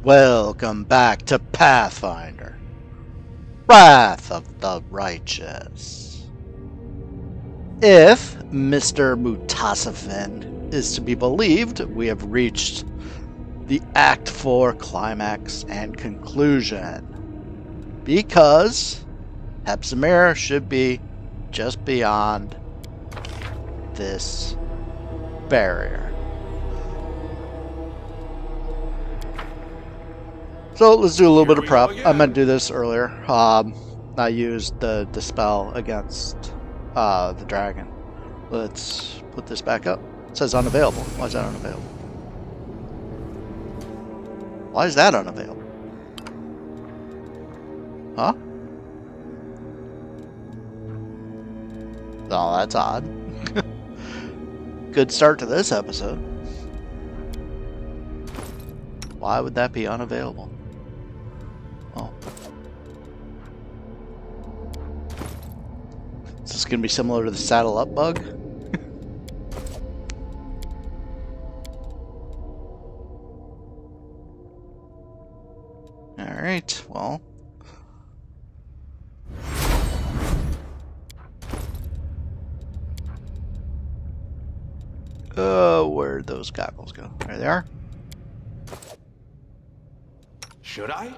Welcome back to Pathfinder, Wrath of the Righteous. If Mr. Mutasafin is to be believed, we have reached the Act 4 climax and conclusion, because Hepzamirah should be just beyond this barrier. So let's do a little bit of prep. I meant to do this earlier. I used the spell against the dragon. Let's put this back up. It says unavailable. Why is that unavailable? Why is that unavailable? Huh? Oh, that's odd. Good start to this episode. Why would that be unavailable? Oh. Is this going to be similar to the saddle up bug? Alright, well. Where'd those goggles go? There they are. Should I?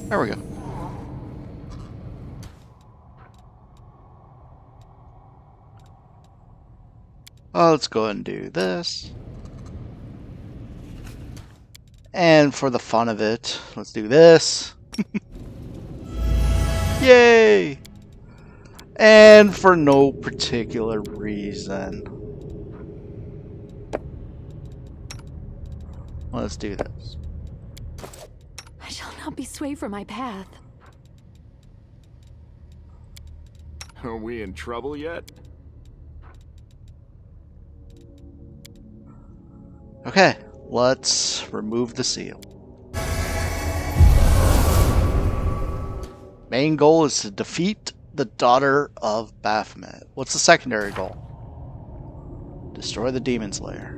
There we go. Well, let's go ahead and do this. And for the fun of it, let's do this. Yay! And for no particular reason, let's do this. I shall not be swayed from my path. Are we in trouble yet? Okay, let's remove the seal. Main goal is to defeat the daughter of Baphomet. What's the secondary goal? Destroy the Demons Lair.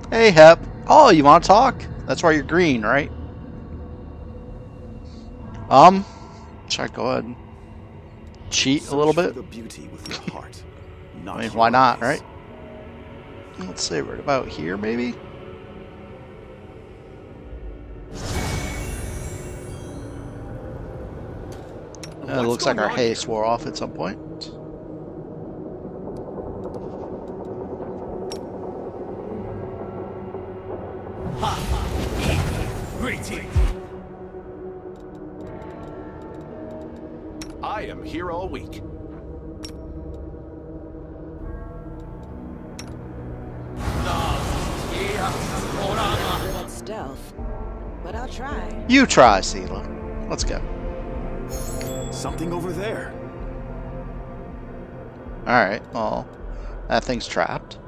Hey, Hep. Oh, you want to talk? That's why you're green, right? Should I go ahead and cheat a little bit? The beauty with your heart, not I mean, why not, right? Let's say right about here, maybe? It looks like our haste wore off at some point. I am here all week. Little stealth, but I'll try. You try, Sela. Let's go. Something over there. Alright, well, that thing's trapped.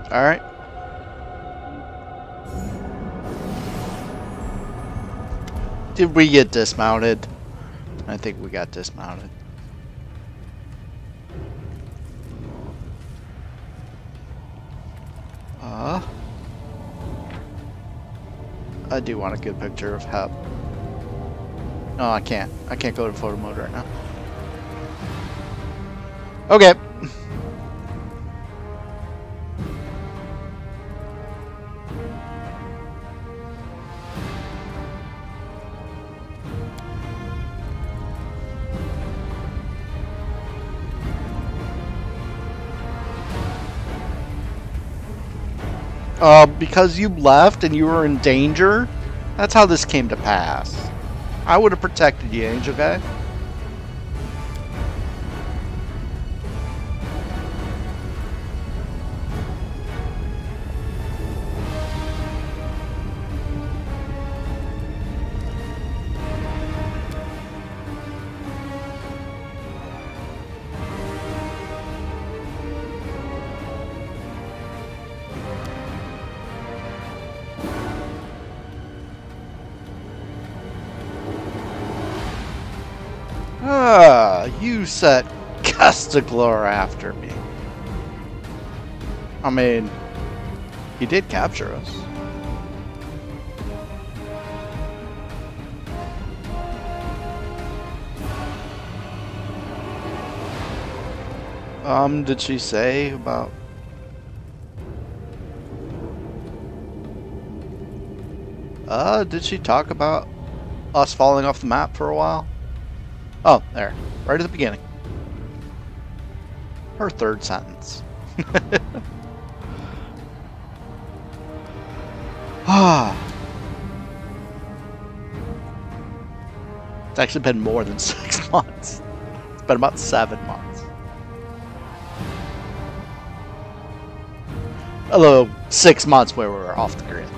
Alright. Did we get dismounted? I think we got dismounted. I do want a good picture of Hep. No, I can't. I can't go to photo mode right now. Okay. Because you left and you were in danger, that's how this came to pass. I would have protected you, Angel Guy. You set Castiglor after me. I mean, he did capture us. Did she say about... did she talk about us falling off the map for a while? Oh, there. Right at the beginning. Her third sentence. It's actually been more than 6 months. It's been about 7 months. Although 6 months where we were off the grid.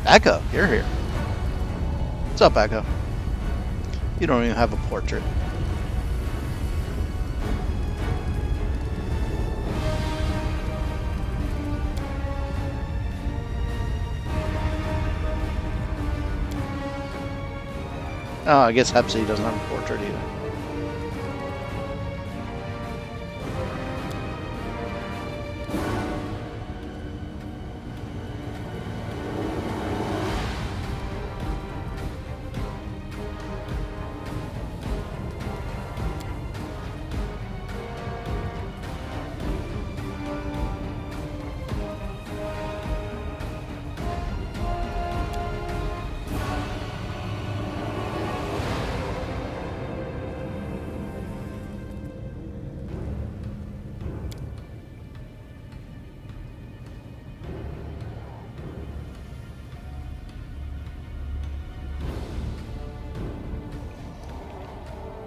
Echo, you're here. What's up, Echo? You don't even have a portrait. Oh, I guess Hepsi doesn't have a portrait either.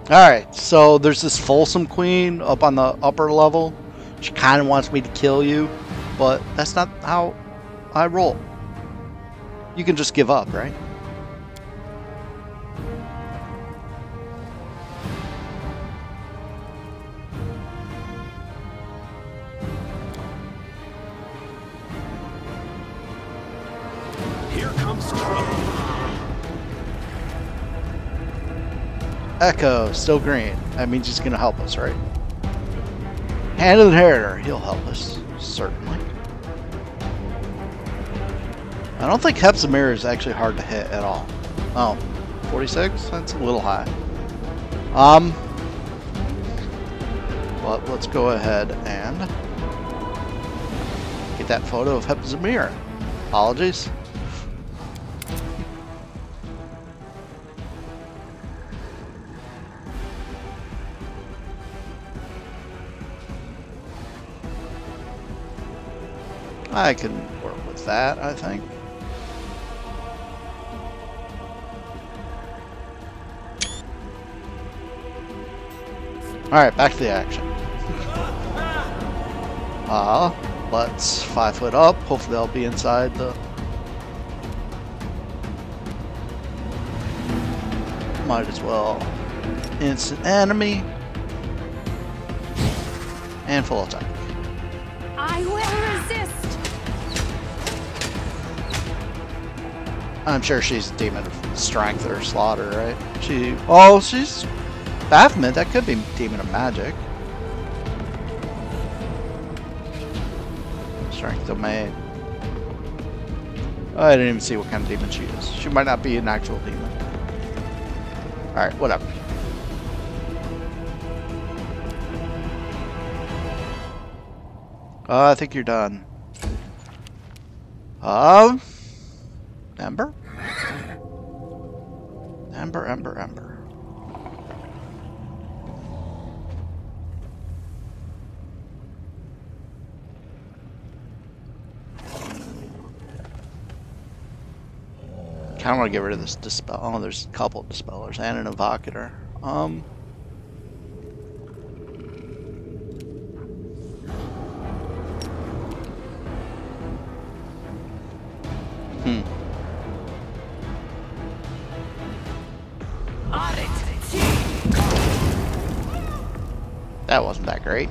Alright, so there's this Folsom Queen up on the upper level. She kind of wants me to kill you, but that's not how I roll. You can just give up, right? Here comes trouble. Echo, still green. That means he's gonna help us, right? Hand of the Inheritor, he'll help us, certainly. I don't think Hepzamirah is actually hard to hit at all. Oh, 46? That's a little high. But let's go ahead and get that photo of Hepzamirah. Apologies. I can work with that, I think. Alright, back to the action. Let's 5 foot up. Hopefully I'll be inside the... Might as well. Instant enemy. And full attack. I will resist. I'm sure she's Demon of Strength or Slaughter, right? Oh, she's Baphomet. That could be Demon of Magic. Strength Domain. Oh, I didn't even see what kind of demon she is. She might not be an actual demon. Alright, whatever. I think you're done. Ember? Ember. Kinda wanna get rid of this dispel. Oh, there's a couple of dispellers and an evocator. That wasn't that great.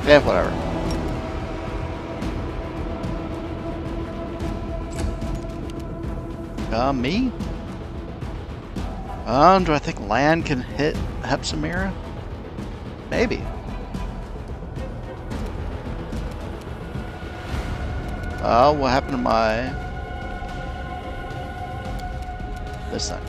Yeah, whatever. Me? Do I think land can hit Hepzamirah? Maybe. What happened to my... this thing?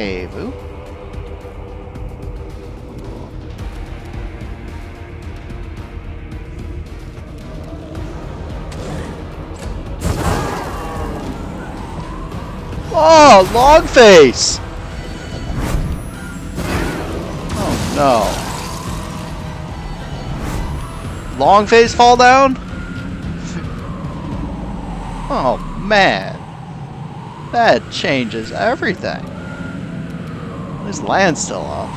Avu. Oh, long face! Oh no. Long face fall down? Oh man. That changes everything. This land's still off.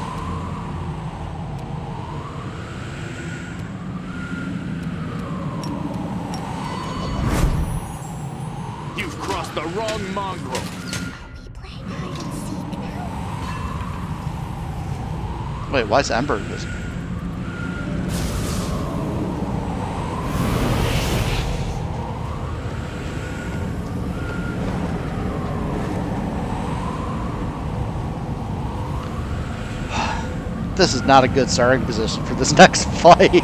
You've crossed the wrong mongrel. Wait, why is Ember invisible? This is not a good starting position for this next fight.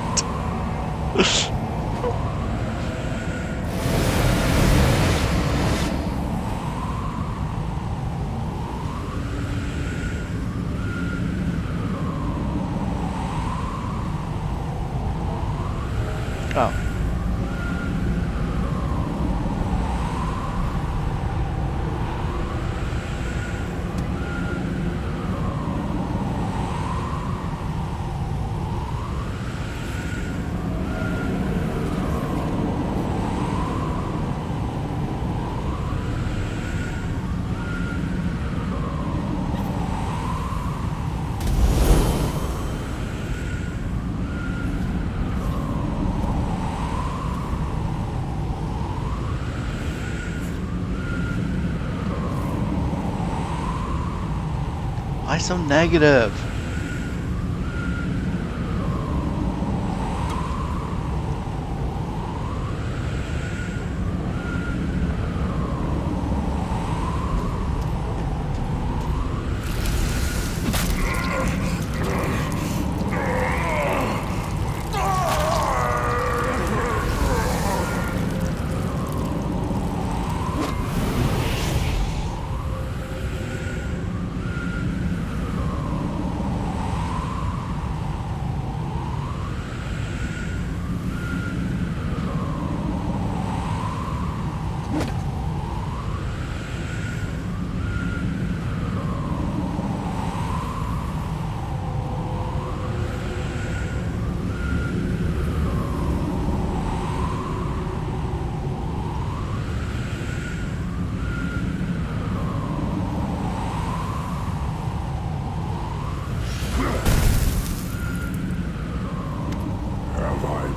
Oh. Why so negative?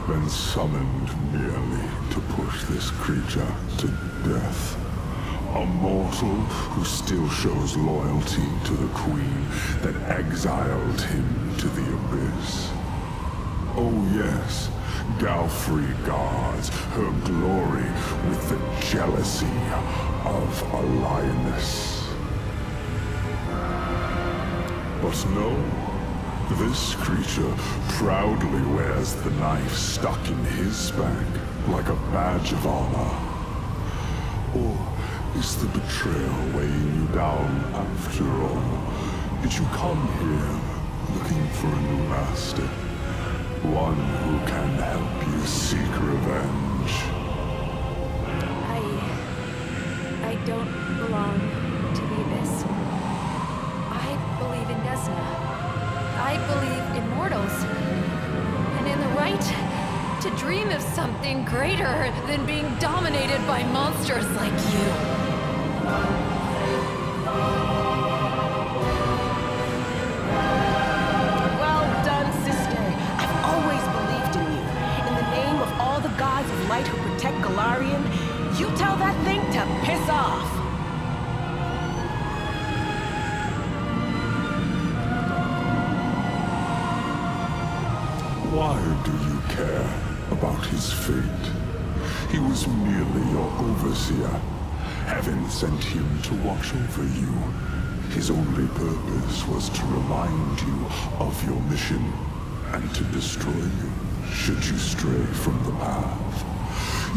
Been summoned merely to push this creature to death. A mortal who still shows loyalty to the queen that exiled him to the abyss. Oh yes, Galfrey guards her glory with the jealousy of a lioness. But no. This creature proudly wears the knife stuck in his back like a badge of honor. Or is the betrayal weighing you down after all? Did you come here looking for a new master? One who can help you seek revenge? I don't belong to the Abyss. I believe in Desna. I believe in mortals, and in the right to dream of something greater than being dominated by monsters like you. Well done, sister. I've always Why do you care about his fate? He was merely your overseer. Heaven sent him to watch over you. His only purpose was to remind you of your mission and to destroy you should you stray from the path.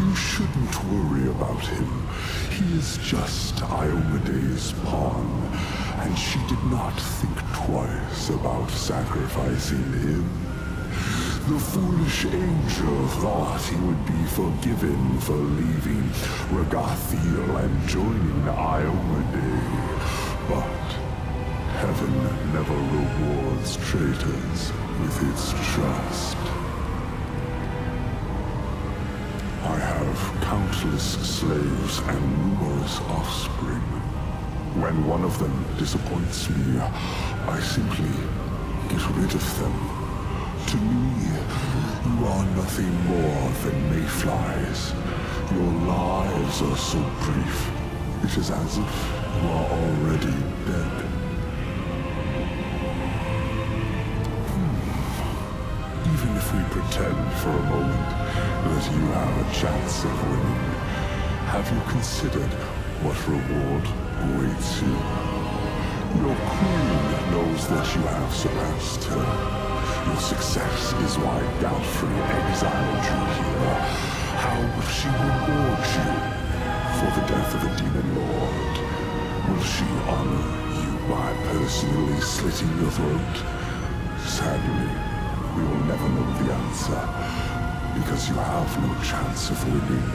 You shouldn't worry about him. He is just Iomede's pawn, and she did not think twice about sacrificing him. The foolish angel thought he would be forgiven for leaving Regathiel and joining Iomede, but heaven never rewards traitors with its trust. I have countless slaves and numerous offspring. When one of them disappoints me, I simply get rid of them. To me, you are nothing more than mayflies. Your lives are so brief, it is as if you are already dead. Even if we pretend for a moment that you have a chance of winning, have you considered what reward awaits you? Your queen knows that you have surpassed her. Your success is why Galfrey exiled you here. How will she reward you for the death of a demon lord? Will she honor you by personally slitting your throat? Sadly, we will never know the answer, because you have no chance of winning.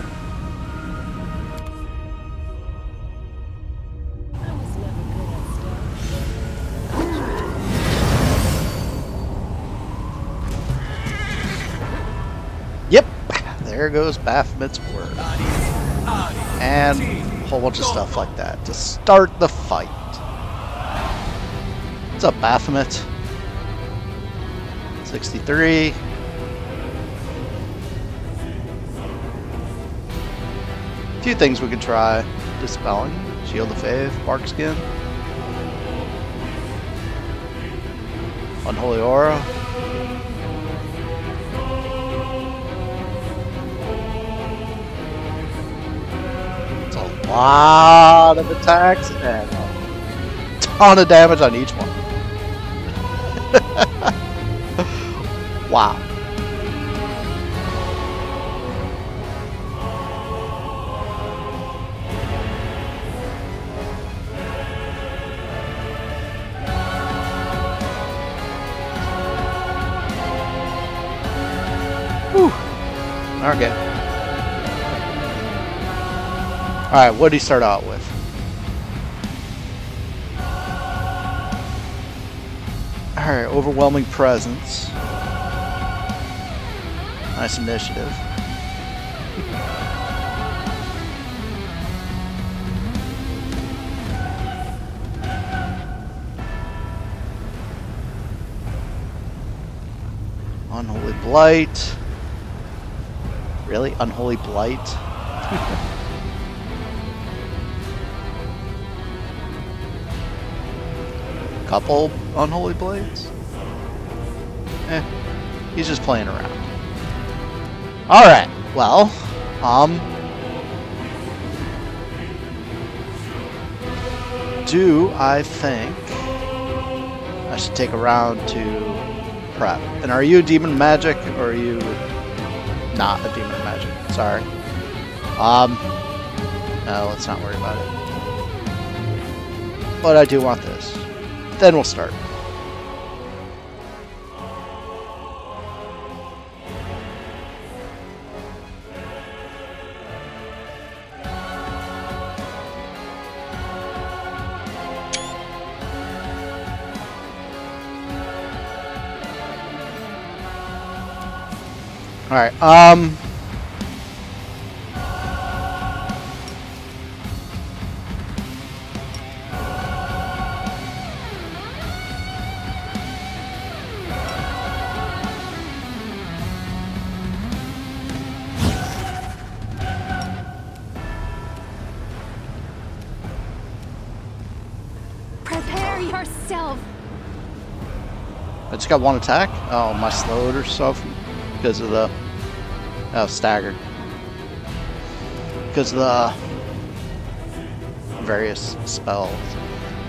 Yep, there goes Baphomet's word. And a whole bunch of stuff like that to start the fight. What's up, Baphomet? 63. A few things we could try. Dispelling, Shield of Faith, Bark Skin, Unholy Aura. It's a lot of attacks and a ton of damage on each one. Wow. Whew. Okay. Alright, what did he start out with? Alright, Overwhelming Presence. Nice initiative. Unholy Blight. Really? Unholy Blight? Couple Unholy Blades? He's just playing around. Alright, well, do I think I should take a round to prep? And are you demon magic or are you not a demon magic? Sorry. No, let's not worry about it. But I do want this. Then we'll start. Alright, Prepare yourself. I just got one attack? Oh, am I slowed or something? because of the staggered. Because of the various spells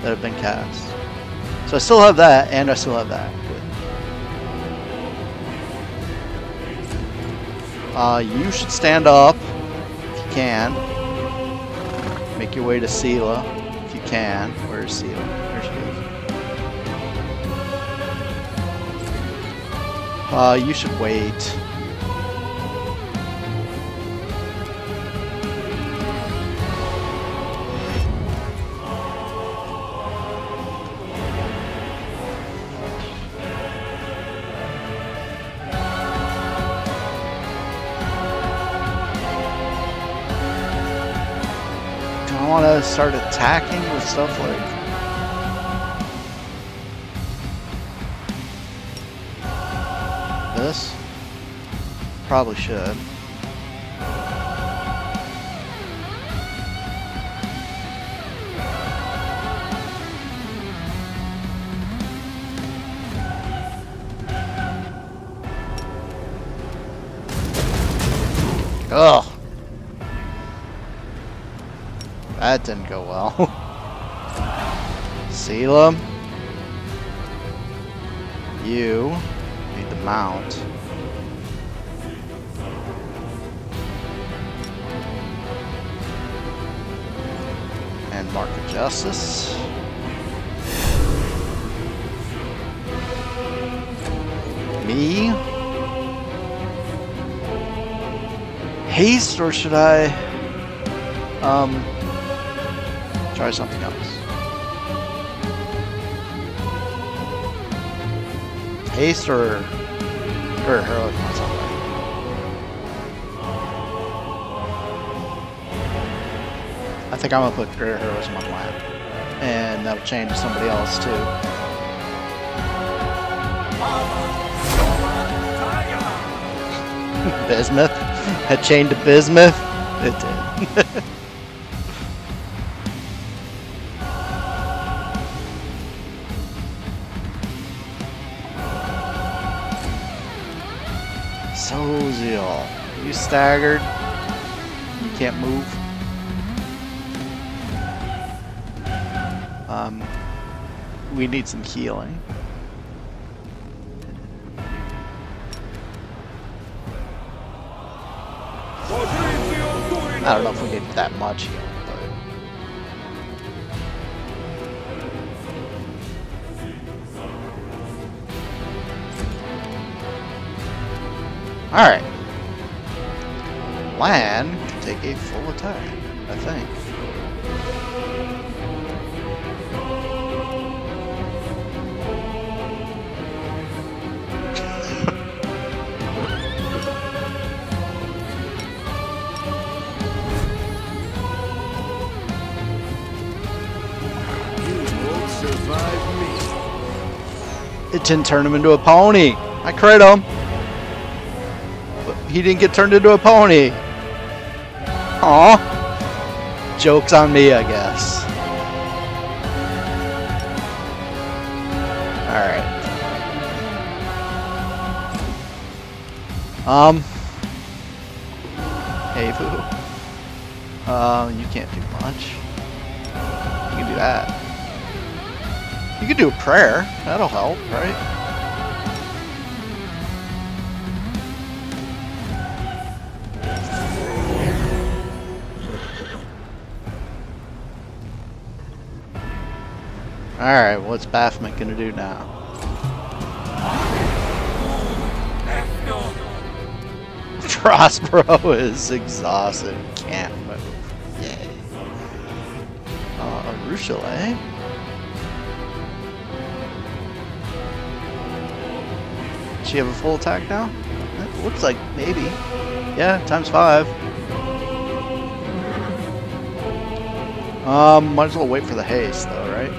that have been cast. So I still have that, and I still have that. Good. You should stand up if you can. Make your way to Sela if you can. Where's Sela? There she is. You should wait. I want to start attacking with stuff like this. Probably should. Ugh. That didn't go well. Sela, you need the mount. And Mark of Justice. Me. Haste, or should I try something else? Haste or heroic on somebody? I think I'm gonna put Greater Heroism on land, and that'll change to somebody else too. Bismuth had chained to Bismuth. It did. Zeal. You staggered. You can't move. We need some healing. I don't know if we need that much healing, but... Alright. Lan can take a full attack, I think. It didn't turn him into a pony. I crit him. But he didn't get turned into a pony. Aw. Joke's on me, I guess. Alright. Avu. You can't do much. You can do that. You could do a prayer. That'll help, right? Alright, what's Baphomet gonna do now? Prospero is exhausted. Can't move. Yay. Ruchele. Does she have a full attack now? It looks like maybe. Yeah, times 5. Might as well wait for the haste though, right?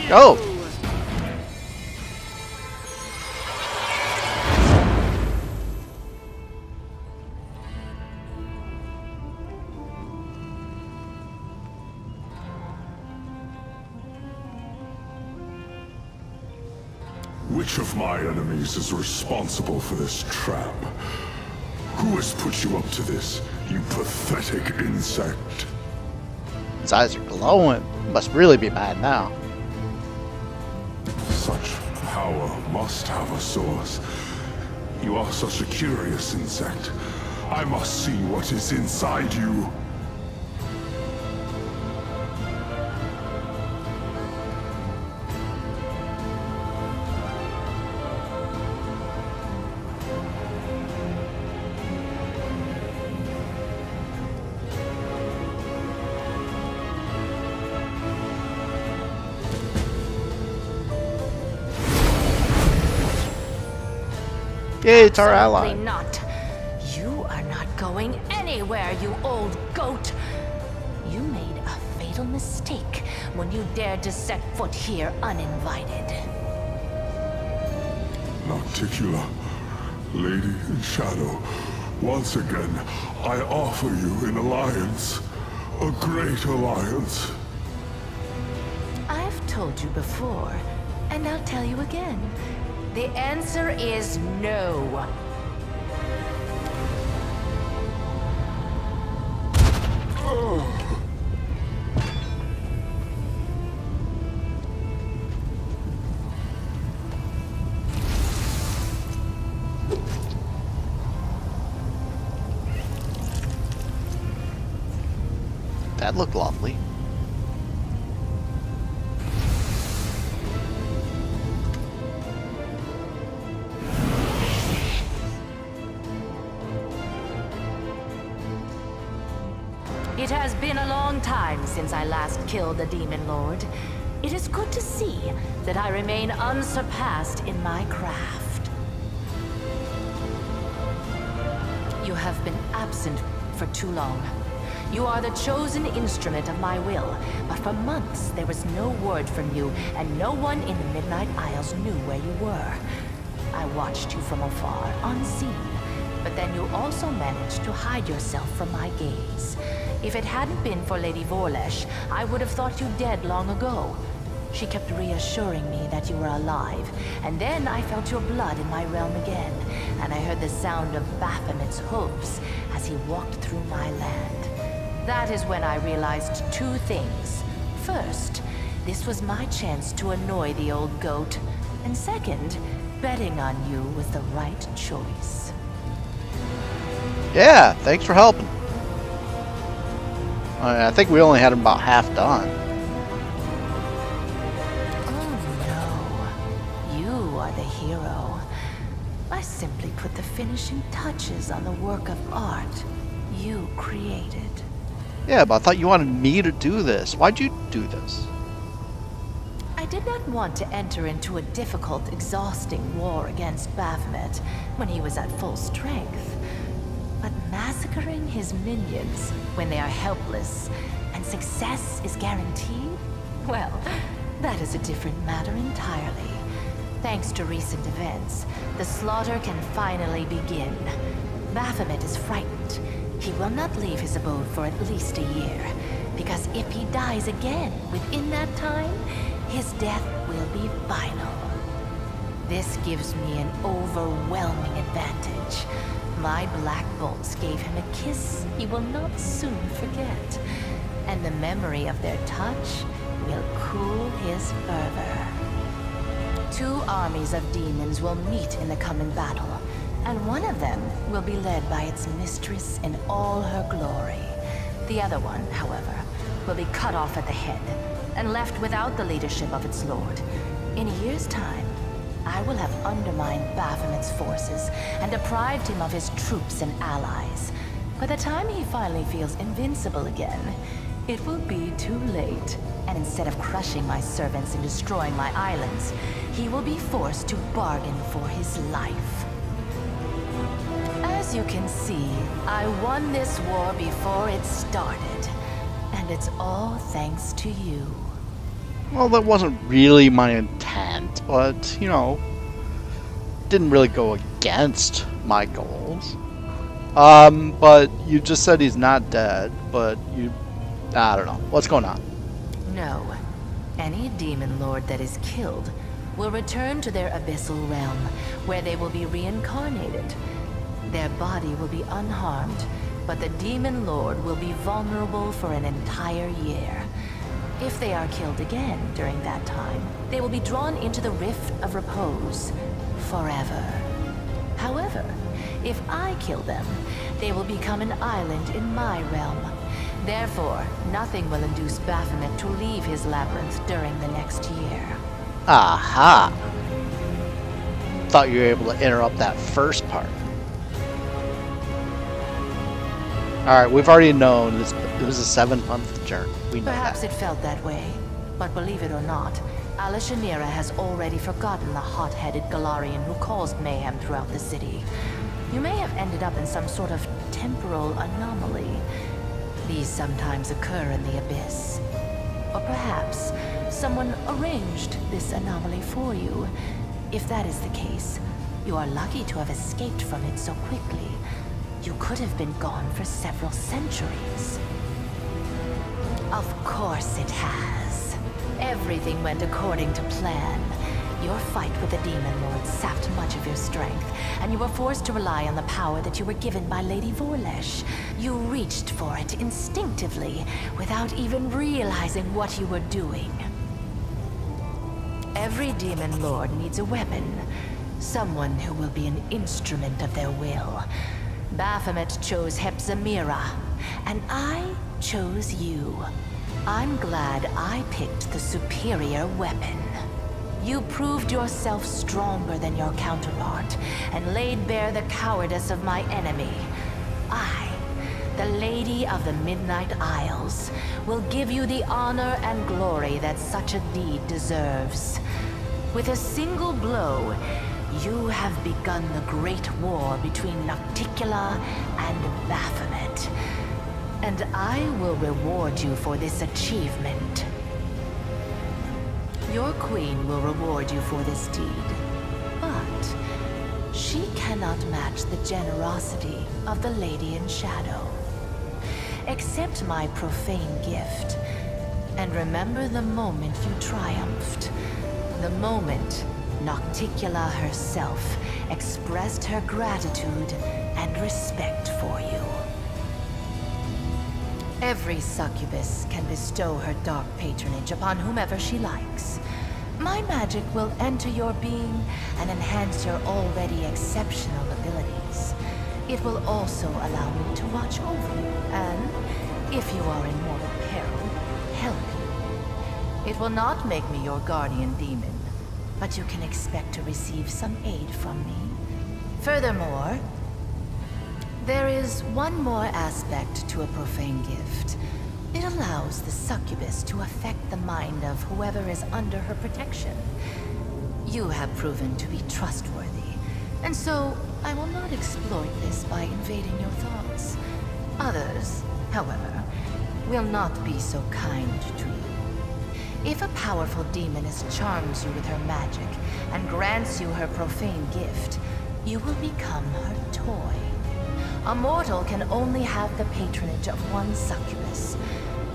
Go! Which of my enemies is responsible for this trap? Who has put you up to this, you pathetic insect? His eyes are glowing. Must really be bad now. Such power must have a source. You are such a curious insect. I must see what is inside you. Yay, it's our ally. Absolutely not. You are not going anywhere, you old goat. You made a fatal mistake when you dared to set foot here uninvited. Nocticula, Lady in Shadow, once again, I offer you an alliance. A great alliance. I've told you before, and I'll tell you again. The answer is no. That looked lovely. It has been a long time since I last killed the Demon Lord. It is good to see that I remain unsurpassed in my craft. You have been absent for too long. You are the chosen instrument of my will, but for months there was no word from you, and no one in the Midnight Isles knew where you were. I watched you from afar, unseen, but then you also managed to hide yourself from my gaze. If it hadn't been for Lady Vorlesh, I would have thought you dead long ago. She kept reassuring me that you were alive, and then I felt your blood in my realm again, and I heard the sound of Baphomet's hooves as he walked through my land. That is when I realized two things. First, this was my chance to annoy the old goat, and second, betting on you was the right choice. Yeah, thanks for helping. I think we only had him about half done. Oh no, you are the hero. I simply put the finishing touches on the work of art you created. Yeah, but I thought you wanted me to do this. Why'd you do this? I did not want to enter into a difficult, exhausting war against Baphomet when he was at full strength. But massacring his minions when they are helpless and success is guaranteed? Well, that is a different matter entirely. Thanks to recent events, the slaughter can finally begin. Baphomet is frightened. He will not leave his abode for at least a year, because if he dies again within that time, his death will be final. This gives me an overwhelming advantage. My black bolts gave him a kiss he will not soon forget, and the memory of their touch will cool his fervor. Two armies of demons will meet in the coming battle, and one of them will be led by its mistress in all her glory. The other one, however, will be cut off at the head, and left without the leadership of its lord. In a year's time, I will have undermined Baphomet's forces and deprived him of his troops and allies. By the time he finally feels invincible again, it will be too late. And instead of crushing my servants and destroying my islands, he will be forced to bargain for his life. As you can see, I won this war before it started. And it's all thanks to you. Well, that wasn't really my intent, but, you know, didn't really go against my goals. But you just said he's not dead, but I don't know. What's going on? No. Any demon lord that is killed will return to their abyssal realm, where they will be reincarnated. Their body will be unharmed, but the demon lord will be vulnerable for an entire year. If they are killed again during that time, they will be drawn into the Rift of Repose forever. However, if I kill them, they will become an island in my realm. Therefore, nothing will induce Baphomet to leave his labyrinth during the next year. Aha! Thought you were able to interrupt that first part. Alright, we've already known it was a 7-month journey. We know Perhaps that. it felt that way, but believe it or not, Nocticula has already forgotten the hot-headed Galarian who caused mayhem throughout the city. You may have ended up in some sort of temporal anomaly. These sometimes occur in the Abyss. Or perhaps someone arranged this anomaly for you. If that is the case, you are lucky to have escaped from it so quickly. You could have been gone for several centuries. Of course it has. Everything went according to plan. Your fight with the Demon Lord sapped much of your strength, and you were forced to rely on the power that you were given by Lady Vorlesh. You reached for it instinctively, without even realizing what you were doing. Every Demon Lord needs a weapon. Someone who will be an instrument of their will. Baphomet chose Hepzamirah, and I chose you. I'm glad I picked the superior weapon. You proved yourself stronger than your counterpart, and laid bare the cowardice of my enemy. I, the Lady of the Midnight Isles, will give you the honor and glory that such a deed deserves. With a single blow, you have begun the great war between Nocticula and Baphomet. And I will reward you for this achievement. Your queen will reward you for this deed, but she cannot match the generosity of the Lady in Shadow. Accept my profane gift, and remember the moment you triumphed. The moment Nocticula herself expressed her gratitude and respect for you. Every succubus can bestow her dark patronage upon whomever she likes. My magic will enter your being and enhance your already exceptional abilities. It will also allow me to watch over you, and, if you are in mortal peril, help you. It will not make me your guardian demon, but you can expect to receive some aid from me. Furthermore, there is one more aspect to a profane gift. It allows the succubus to affect the mind of whoever is under her protection. You have proven to be trustworthy, and so I will not exploit this by invading your thoughts. Others, however, will not be so kind to you. If a powerful demoness charms you with her magic and grants you her profane gift, you will become her toy. A mortal can only have the patronage of one succubus,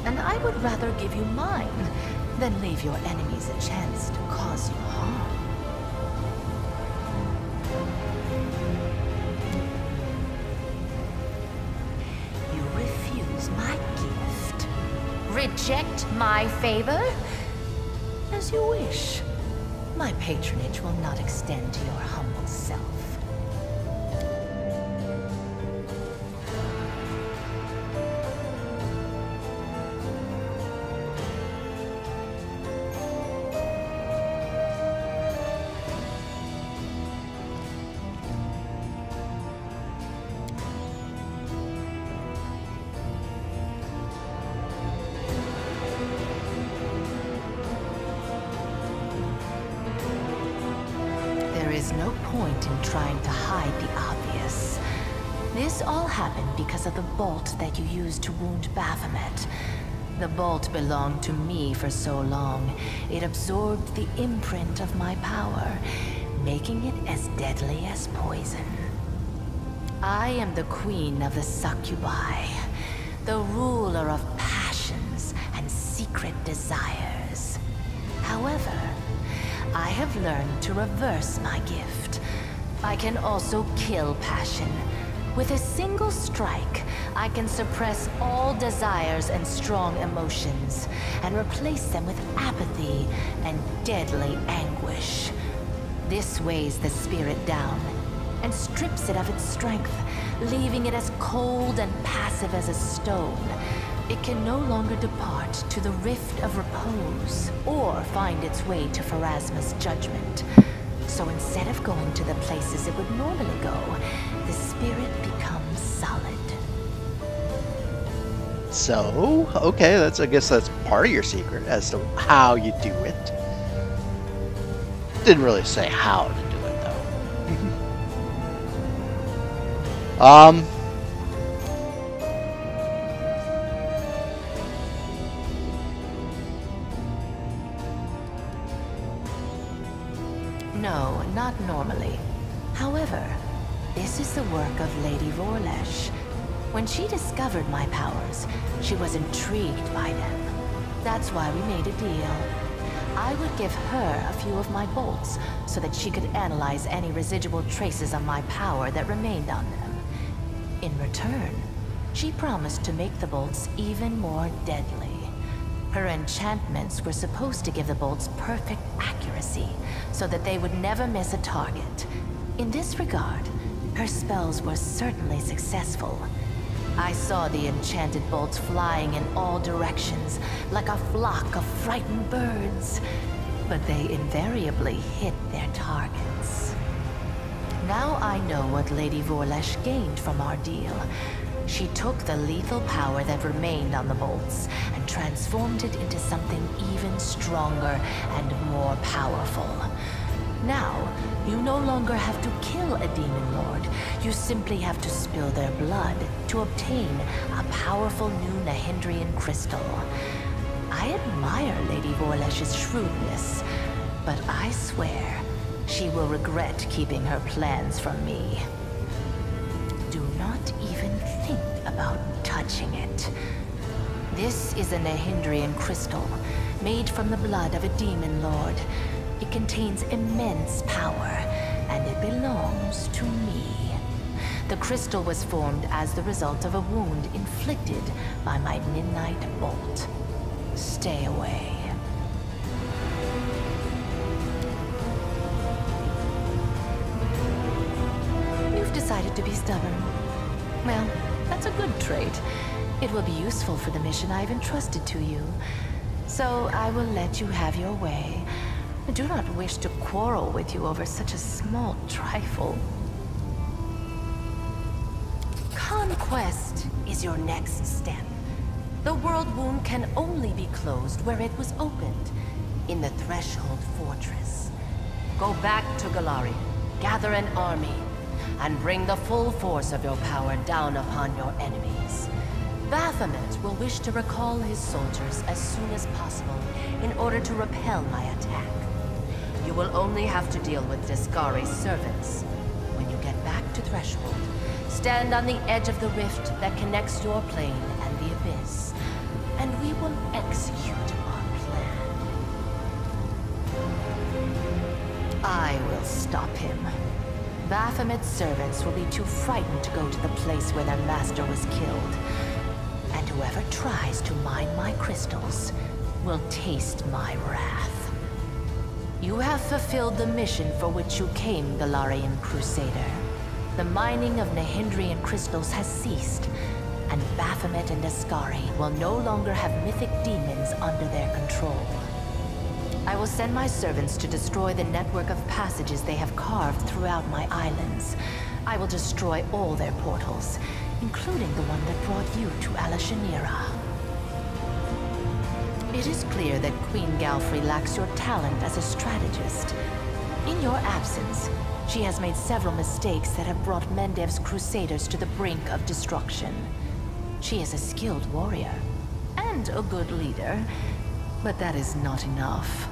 and I would rather give you mine than leave your enemies a chance to cause you harm. You refuse my gift? Reject my favor? As you wish. My patronage will not extend to your humble self. No point in trying to hide the obvious. This all happened because of the bolt that you used to wound Baphomet. The bolt belonged to me for so long, it absorbed the imprint of my power, making it as deadly as poison. I am the queen of the succubi, the ruler of passions and secret desires. However, I have learned to reverse my gift. I can also kill passion. With a single strike, I can suppress all desires and strong emotions, and replace them with apathy and deadly anguish. This weighs the spirit down, and strips it of its strength, leaving it as cold and passive as a stone. It can no longer depart to the Rift of Repose, or find its way to Pharasma's judgment. So instead of going to the places it would normally go, the spirit becomes solid. So, okay, I guess that's part of your secret as to how you do it. Didn't really say how to do it, though. No, not normally. However, this is the work of Lady Vorlesh. When she discovered my powers, she was intrigued by them. That's why we made a deal. I would give her a few of my bolts so that she could analyze any residual traces of my power that remained on them. In return, she promised to make the bolts even more deadly. Her enchantments were supposed to give the bolts perfect accuracy, so that they would never miss a target. In this regard, her spells were certainly successful. I saw the enchanted bolts flying in all directions, like a flock of frightened birds. But they invariably hit their targets. Now I know what Lady Vorlesh gained from our deal. She took the lethal power that remained on the bolts and transformed it into something even stronger and more powerful. Now, you no longer have to kill a demon lord. You simply have to spill their blood to obtain a powerful new Nahyndrian crystal. I admire Lady Vorlesh's shrewdness, but I swear she will regret keeping her plans from me. Do not even think about touching it. This is a Nahyndrian crystal, made from the blood of a demon lord. It contains immense power, and it belongs to me. The crystal was formed as the result of a wound inflicted by my midnight bolt. Stay away. You've decided to be stubborn. Well, that's a good trait. It will be useful for the mission I've entrusted to you. So I will let you have your way. I do not wish to quarrel with you over such a small trifle. Conquest is your next step. The world wound can only be closed where it was opened, in the Threshold Fortress. Go back to Galari, gather an army, and bring the full force of your power down upon your enemies. Baphomet will wish to recall his soldiers as soon as possible in order to repel my attack. You will only have to deal with Discari's servants. When you get back to Threshold, stand on the edge of the rift that connects your plane and the Abyss, and we will execute our plan. I will stop him. Baphomet's servants will be too frightened to go to the place where their master was killed. And whoever tries to mine my crystals will taste my wrath. You have fulfilled the mission for which you came, Galarian Crusader. The mining of Nahyndrian crystals has ceased, and Baphomet and Discari will no longer have mythic demons under their control. I will send my servants to destroy the network of passages they have carved throughout my islands. I will destroy all their portals, including the one that brought you to Nocticula. It is clear that Queen Galfrey lacks your talent as a strategist. In your absence, she has made several mistakes that have brought Mendev's crusaders to the brink of destruction. She is a skilled warrior, and and a good leader, but that is not enough.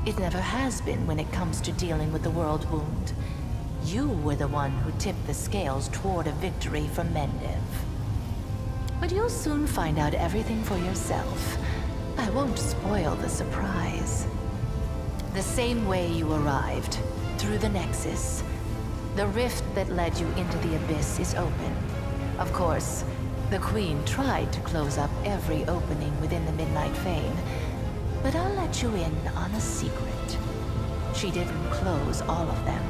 It never has been when it comes to dealing with the world wound. You were the one who tipped the scales toward a victory for Mendev. But you'll soon find out everything for yourself. I won't spoil the surprise. The same way you arrived, through the Nexus. The rift that led you into the Abyss is open. Of course, the Queen tried to close up every opening within the Midnight Fane, but I'll let you in on a secret. She didn't close all of them.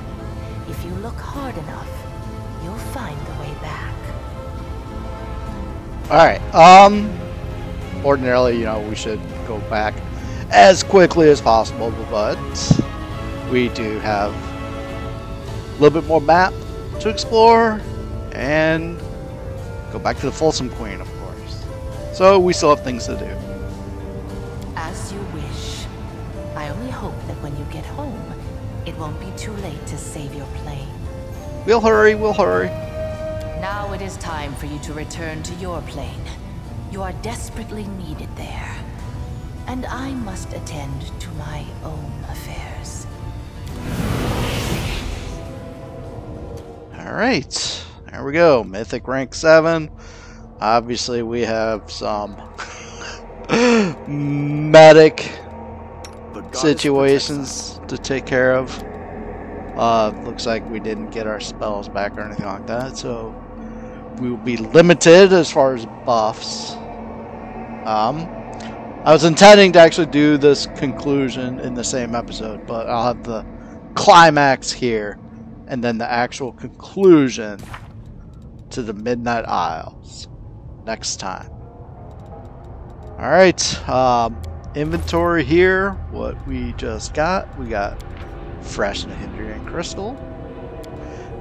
If you look hard enough, you'll find the way back. Alright, ordinarily, you know, we should go back as quickly as possible, but we do have a little bit more map to explore and go back to the Folsom Queen, of course. So we still have things to do. As you wish. I only hope that when you get home, it won't be too late to save your plane. We'll hurry, we'll hurry. Now it is time for you to return to your plane. You are desperately needed there. And I must attend to my own affairs. Alright, there we go. Mythic rank 7. Obviously we have some medic situations to take care of. Looks like we didn't get our spells back or anything like that, so we will be limited as far as buffs. I was intending to actually do this conclusion in the same episode, but I'll have the climax here and then the actual conclusion to the Midnight Isles next time. Alright, inventory here, what we just got. We got fresh Nahyndrian crystal.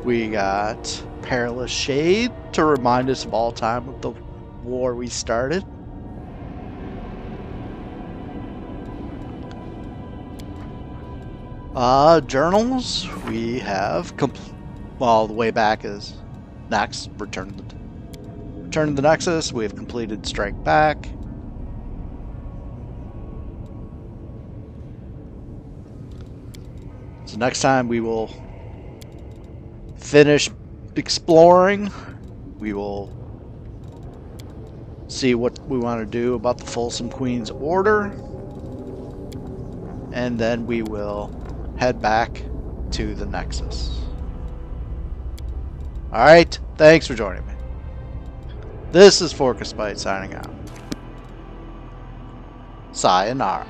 We got Perilous Shade to remind us of all time of the war we started. Journals, we have well, the way back is next. Return to the Nexus. We have completed Strike Back. So next time we will finish exploring. We will see what we want to do about the Folsom Queen's order, and then we will head back to the Nexus. Alright, thanks for joining me. This is ForkOfSpite signing out. Sayonara.